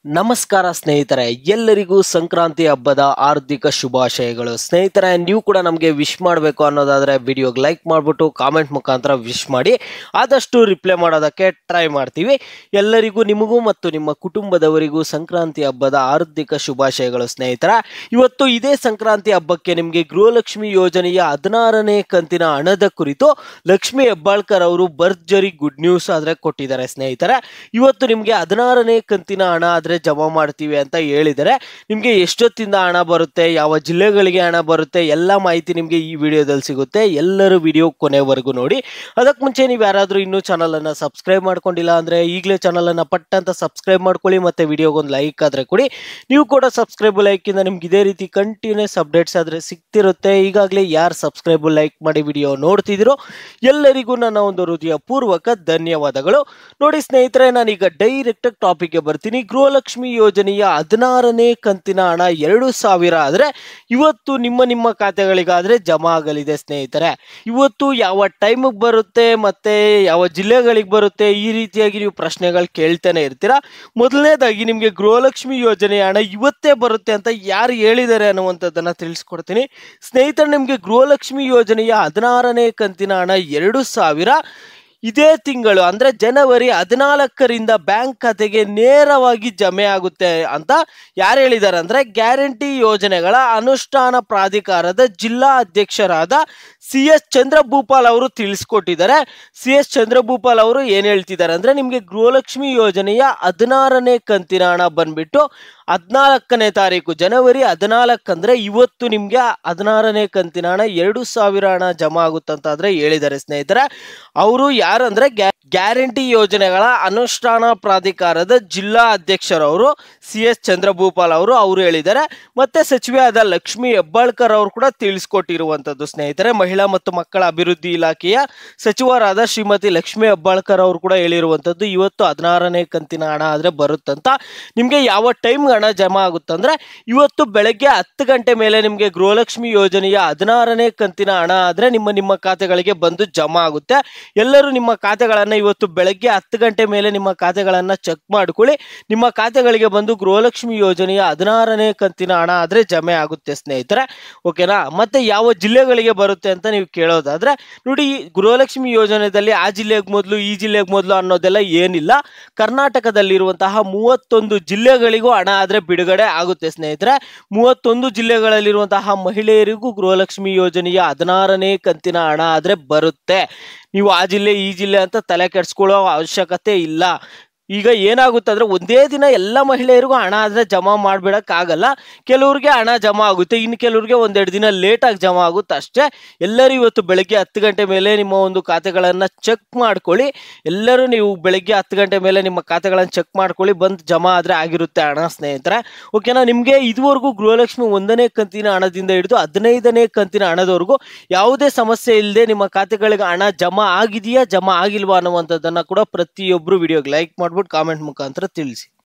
ನಮಸ್ಕಾರ ಸ್ನೇಹಿತರೆ, ಎಲ್ಲರಿಗೂ ಸಂಕ್ರಾಂತಿ ಹಬ್ಬದ ಹಾರ್ದಿಕ ಶುಭಾಶಯಗಳು. ಸ್ನೇಹಿತರೆ, ನೀವು ಕೂಡ ನಮಗೆ ವಿಶ್ ಮಾಡಬೇಕು ಅನ್ನೋದಾದರೆ ವಿಡಿಯೋಗೆ ಲೈಕ್ ಮಾಡಿಬಿಟ್ಟು ಕಾಮೆಂಟ್ ಮುಖಾಂತರ ವಿಶ್ ಮಾಡಿ. ಆದಷ್ಟು ರಿಪ್ಲೈ ಮಾಡೋದಕ್ಕೆ ಟ್ರೈ ಮಾಡ್ತೀವಿ. ಎಲ್ಲರಿಗೂ, ನಿಮಗೂ ಮತ್ತು ನಿಮ್ಮ ಕುಟುಂಬದವರಿಗೂ ಸಂಕ್ರಾಂತಿ ಹಬ್ಬದ ಹಾರ್ದಿಕ ಶುಭಾಶಯಗಳು. ಸ್ನೇಹಿತರೆ, ಇವತ್ತು ಇದೇ ಸಂಕ್ರಾಂತಿ ಹಬ್ಬಕ್ಕೆ ನಿಮಗೆ ಗೃಹಲಕ್ಷ್ಮಿ ಯೋಜನೆಯ 16ನೇ ಕಂತಿನ ಹಣದ ಕುರಿತು ಲಕ್ಷ್ಮಿ ಹೆಬ್ಬಾಳ್ಕರ್ ಅವರು ಭರ್ಜರಿ ಗುಡ್ ನ್ಯೂಸ್ ಆದರೆ ಕೊಟ್ಟಿದ್ದಾರೆ. ಸ್ನೇಹಿತರೆ, ಇವತ್ತು ನಿಮಗೆ 16ನೇ ಕಂತಿನ ಹಣ ಜಮಾ ಮಾಡ್ತೀವಿ ಅಂತ ಹೇಳಿದರೆ, ನಿಮಗೆ ಎಷ್ಟೊತ್ತಿಂದ ಹಣ ಬರುತ್ತೆ, ಯಾವ ಜಿಲ್ಲೆಗಳಿಗೆ ಹಣ ಬರುತ್ತೆ, ಎಲ್ಲ ಮಾಹಿತಿ ನಿಮಗೆ ಈ ವಿಡಿಯೋದಲ್ಲಿ ಸಿಗುತ್ತೆ. ಎಲ್ಲರೂ ವಿಡಿಯೋ ಕೊನೆವರೆಗೂ ನೋಡಿ. ಅದಕ್ಕೆ ಮುಂಚೆ ನೀವು ಯಾರಾದರೂ ಇನ್ನೂ ಚಾನಲನ್ನು ಸಬ್ಸ್ಕ್ರೈಬ್ ಮಾಡ್ಕೊಂಡಿಲ್ಲ ಅಂದರೆ ಈಗಲೇ ಚಾನಲನ್ನು ಪಟ್ ಅಂತ ಸಬ್ಸ್ಕ್ರೈಬ್ ಮಾಡ್ಕೊಳ್ಳಿ. ಮತ್ತು ವಿಡಿಯೋಗೊಂದು ಲೈಕ್ ಆದರೆ ಕೊಡಿ. ನೀವು ಕೂಡ ಸಬ್ಸ್ಕ್ರೈಬ್ ಲೈಕಿಂದ ನಿಮ್ಗೆ ಇದೇ ರೀತಿ ಕಂಟಿನ್ಯೂಸ್ ಅಪ್ಡೇಟ್ಸ್ ಆದರೆ ಸಿಗ್ತಿರುತ್ತೆ. ಈಗಾಗಲೇ ಯಾರು ಸಬ್ಸ್ಕ್ರೈಬ್ ಲೈಕ್ ಮಾಡಿ ವಿಡಿಯೋ ನೋಡ್ತಿದ್ದೀರೋ ಎಲ್ಲರಿಗೂ ನನ್ನ ಒಂದು ಹೃದಯಪೂರ್ವಕ ಧನ್ಯವಾದಗಳು. ನೋಡಿ ಸ್ನೇಹಿತರೆ, ನಾನೀಗ ಡೈರೆಕ್ಟ್ ಟಾಪಿಕ್ಗೆ ಬರ್ತೀನಿ. ಗೃಹಲಕ್ಷ್ಮಿ ಯೋಜನೆಯ 16ನೇ ಕಂತಿನ ಹಣ 2,000 ಆದರೆ ಇವತ್ತು ನಿಮ್ಮ ಖಾತೆಗಳಿಗಾದ್ರೆ ಜಮಾ ಆಗಲಿದೆ. ಸ್ನೇಹಿತರೆ, ಇವತ್ತು ಯಾವ ಟೈಮಿಗೆ ಬರುತ್ತೆ ಮತ್ತೆ ಯಾವ ಜಿಲ್ಲೆಗಳಿಗೆ ಬರುತ್ತೆ, ಈ ರೀತಿಯಾಗಿ ನೀವು ಪ್ರಶ್ನೆಗಳು ಕೇಳ್ತಾನೆ ಇರ್ತೀರಾ. ಮೊದಲನೇದಾಗಿ ನಿಮಗೆ ಗೃಹಲಕ್ಷ್ಮಿ ಯೋಜನೆಯ ಹಣ ಇವತ್ತೇ ಬರುತ್ತೆ ಅಂತ ಯಾರು ಹೇಳಿದ್ದಾರೆ ಅನ್ನುವಂಥದ್ದನ್ನು ತಿಳಿಸ್ಕೊಡ್ತೀನಿ. ಸ್ನೇಹಿತರೆ, ನಿಮಗೆ ಗೃಹಲಕ್ಷ್ಮಿ ಯೋಜನೆಯ 16ನೇ ಕಂತಿನ ಹಣ 2,000 ಇದೇ ತಿಂಗಳು ಅಂದರೆ ಜನವರಿ 14ರಿಂದ ಬ್ಯಾಂಕ್ ಖಾತೆಗೆ ನೇರವಾಗಿ ಜಮೆ ಆಗುತ್ತೆ ಅಂತ ಯಾರು ಹೇಳಿದ್ದಾರೆ ಅಂದರೆ, ಗ್ಯಾರಂಟಿ ಯೋಜನೆಗಳ ಅನುಷ್ಠಾನ ಪ್ರಾಧಿಕಾರದ ಜಿಲ್ಲಾ ಅಧ್ಯಕ್ಷರಾದ CS ಚಂದ್ರಭೂಪಾಲ್ ಅವರು ತಿಳಿಸ್ಕೊಟ್ಟಿದ್ದಾರೆ. CS ಚಂದ್ರಭೂಪಾಲ್ ಅವರು ಏನು ಹೇಳ್ತಿದ್ದಾರೆ ಅಂದರೆ, ನಿಮಗೆ ಗೃಹಲಕ್ಷ್ಮಿ ಯೋಜನೆಯ 16ನೇ ಕಂತಿನ ಹಣ ಬಂದ್ಬಿಟ್ಟು 14ನೇ ತಾರೀಕು ಜನವರಿ 14 ಅಂದರೆ ಇವತ್ತು ನಿಮಗೆ 16ನೇ ಕಂತಿನ ಹಣ 2,000 ಹಣ ಜಮಾ ಆಗುತ್ತಂತಾದ್ರೆ ಹೇಳಿದ್ದಾರೆ. ಸ್ನೇಹಿತರೆ, ಅವರು ಯಾರಂದ್ರೆ ಗ್ಯಾರಂಟಿ ಯೋಜನೆಗಳ ಅನುಷ್ಠಾನ ಪ್ರಾಧಿಕಾರದ ಜಿಲ್ಲಾ ಅಧ್ಯಕ್ಷರವರು CS ಚಂದ್ರಭೂಪಾಲ್ ಅವರು ಹೇಳಿದ್ದಾರೆ. ಮತ್ತೆ ಸಚಿವೆ ಆದ ಲಕ್ಷ್ಮಿ ಹೆಬ್ಬಾಳ್ಕರ್ ಅವರು ಕೂಡ ತಿಳಿಸ್ಕೊಟ್ಟಿರುವಂಥದ್ದು. ಸ್ನೇಹಿತರೆ, ಮಹಿಳಾ ಮತ್ತು ಮಕ್ಕಳ ಅಭಿವೃದ್ಧಿ ಇಲಾಖೆಯ ಸಚಿವರಾದ ಶ್ರೀಮತಿ ಲಕ್ಷ್ಮಿ ಹೆಬ್ಬಾಳ್ಕರ್ ಅವರು ಕೂಡ ಹೇಳಿರುವಂಥದ್ದು, ಇವತ್ತು 16ನೇ ಕಂತಿನ ಹಣ ಆದರೆ ಬರುತ್ತಂತ. ನಿಮಗೆ ಯಾವ ಟೈಮ್ ಹಣ ಜಮಾ ಆಗುತ್ತಂದ್ರೆ, ಇವತ್ತು ಬೆಳಗ್ಗೆ 10 ಗಂಟೆ ಮೇಲೆ ನಿಮಗೆ ಗೃಹಲಕ್ಷ್ಮಿ ಯೋಜನೆಯ 16ನೇ ಕಂತಿನ ಹಣ ಆದರೆ ನಿಮ್ಮ ಖಾತೆಗಳಿಗೆ ಬಂದು ಜಮಾ ಆಗುತ್ತೆ. ಎಲ್ಲರೂ ನಿಮ್ಮ ಖಾತೆಗಳನ್ನು ಇವತ್ತು ಬೆಳಗ್ಗೆ 10 ಗಂಟೆ ಮೇಲೆ ನಿಮ್ಮ ಖಾತೆಗಳನ್ನು ಚೆಕ್ ಮಾಡ್ಕೊಳ್ಳಿ. ನಿಮ್ಮ ಖಾತೆಗಳಿಗೆ ಬಂದು ಗೃಹಲಕ್ಷ್ಮಿ ಯೋಜನೆಯ 16ನೇ ಕಂತಿನ ಹಣ ಆದರೆ ಜಮೆ ಆಗುತ್ತೆ. ಸ್ನೇಹಿತರೆ, ಓಕೆನಾ? ಮತ್ತೆ ಯಾವ ಜಿಲ್ಲೆಗಳಿಗೆ ಬರುತ್ತೆ ಅಂತ ನೀವು ಕೇಳೋದಾದ್ರೆ, ನೋಡಿ, ಗೃಹಲಕ್ಷ್ಮಿ ಯೋಜನೆಯಲ್ಲಿ ಆ ಜಿಲ್ಲೆಗೆ ಮೊದಲು ಈ ಜಿಲ್ಲೆಗೆ ಮೊದಲು ಅನ್ನೋದೆಲ್ಲ ಏನಿಲ್ಲ. ಕರ್ನಾಟಕದಲ್ಲಿರುವಂತಹ 31 ಜಿಲ್ಲೆಗಳಿಗೂ ಹಣ ಆದರೆ ಬಿಡುಗಡೆ ಆಗುತ್ತೆ. ಸ್ನೇಹಿತರೆ, 31 ಜಿಲ್ಲೆಗಳಲ್ಲಿರುವಂತಹ ಮಹಿಳೆಯರಿಗೂ ಗೃಹಲಕ್ಷ್ಮಿ ಯೋಜನೆಯ 16ನೇ ಕಂತಿನ ಹಣ ಆದರೆ ಬರುತ್ತೆ. ನೀವು ಆ ಜಿಲ್ಲೆ ಈ ಜಿಲ್ಲೆ ಅಂತ ತಲೆ ಕೆಡಿಸ್ಕೊಳ್ಳೋ ಅವಶ್ಯಕತೆ ಇಲ್ಲ. ಈಗ ಏನಾಗುತ್ತೆ ಅಂದರೆ, ಒಂದೇ ದಿನ ಎಲ್ಲ ಮಹಿಳೆಯರಿಗೂ ಹಣ ಆದರೆ ಜಮಾ ಮಾಡಿಬಿಡೋಕ್ಕಾಗಲ್ಲ. ಕೆಲವ್ರಿಗೆ ಹಣ ಜಮಾ ಆಗುತ್ತೆ, ಇನ್ನು ಕೆಲವ್ರಿಗೆ ಒಂದೆರಡು ದಿನ ಲೇಟಾಗಿ ಜಮಾ ಆಗುತ್ತೆ ಅಷ್ಟೇ. ಎಲ್ಲರೂ ಇವತ್ತು ಬೆಳಗ್ಗೆ 10 ಗಂಟೆ ಮೇಲೆ ನಿಮ್ಮ ಒಂದು ಖಾತೆಗಳನ್ನು ಚೆಕ್ ಮಾಡ್ಕೊಳ್ಳಿ. ಎಲ್ಲರೂ ನೀವು ಬೆಳಗ್ಗೆ 10 ಗಂಟೆ ಮೇಲೆ ನಿಮ್ಮ ಖಾತೆಗಳನ್ನು ಚೆಕ್ ಮಾಡ್ಕೊಳ್ಳಿ, ಬಂದು ಜಮಾ ಆದರೆ ಆಗಿರುತ್ತೆ ಹಣ. ಸ್ನೇಹಿತರೆ, ಓಕೆನಾ? ನಿಮಗೆ ಇದುವರೆಗೂ ಗೃಹಲಕ್ಷ್ಮಿ 1ನೇ ಕಂತಿನ ಹಣದಿಂದ ಹಿಡಿದು 15ನೇ ಕಂತಿನ ಹಣದವರೆಗೂ ಯಾವುದೇ ಸಮಸ್ಯೆ ಇಲ್ಲದೆ ನಿಮ್ಮ ಖಾತೆಗಳಿಗೆ ಹಣ ಜಮಾ ಆಗಿದೆಯಾ ಜಮಾ ಆಗಿಲ್ವಾ ಅನ್ನುವಂಥದ್ದನ್ನು ಕೂಡ ಪ್ರತಿಯೊಬ್ಬರು ವಿಡಿಯೋಗೆ ಲೈಕ್ ಮಾಡ್ಬಿಟ್ಟು ಕಾಮೆಂಟ್ ಮುಖಾಂತರ ತಿಳಿಸಿ.